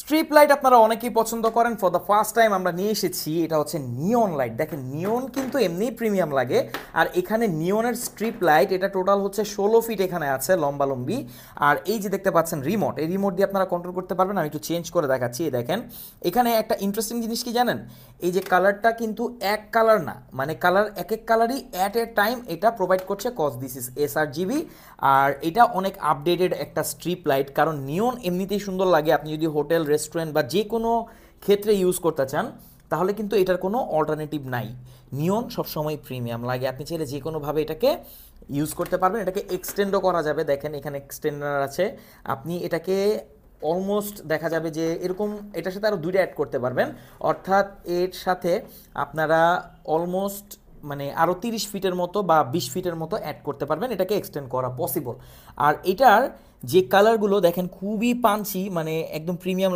Strip light আপনারা অনেকেই পছন্দ করেন। ফর দ্য ফার্স্ট টাইম আমরা নিয়ে এসেছি, এটা হচ্ছে নিয়ন লাইট। দেখেন নিয়ন কিন্তু এমনিই প্রিমিয়াম লাগে, আর এখানে নিয়নের স্ট্রিপ লাইট, এটা টোটাল হচ্ছে 16 ফিট এখানে আছে লম্বালম্বি। আর এই যে দেখতে পাচ্ছেন রিমোট, এই রিমোট দিয়ে আপনারা কন্ট্রোল করতে পারবেন। আমি একটু চেঞ্জ করে দেখাচ্ছি। এই দেখেন এখানে একটা ইন্টারেস্টিং জিনিস কি জানেন, এই যে কালারটা কিন্তু এক কালার না, মানে কালার এক এক কালারই অ্যাট এ টাইম এটা প্রোভাইড করছে, কজ দিস ইজ SRGB। আর এটা অনেক আপডেটেড একটা স্ট্রিপ লাইট, কারণ নিয়ন এমনিতেই সুন্দর লাগে। আপনি যদি হোটেল, রেস্টুরেন্ট বা যে কোনো ক্ষেত্রে ইউজ করতে চান, তাহলে কিন্তু এটার কোনো অল্টারনেটিভ নাই। নিয়ন সবসময় প্রিমিয়াম লাগে। আপনি চাইলে যে কোনোভাবে এটাকে ইউজ করতে পারবেন। এটাকে এক্সটেন্ডও করা যাবে, দেখেন এখানে এক্সটেন্ডার আছে। আপনি এটাকে অলমোস্ট দেখা যাবে যে এরকম, এটার সাথে আরও দুইটা অ্যাড করতে পারবেন। অর্থাৎ এর সাথে আপনারা অলমোস্ট মানে আরও 30 ফিটের মতো বা 20 ফিটের মতো অ্যাড করতে পারবেন, এটাকে এক্সটেন্ড করা পসিবল। আর এটার যে কালারগুলো দেখেন খুবই পাঞ্চি, মানে একদম প্রিমিয়াম।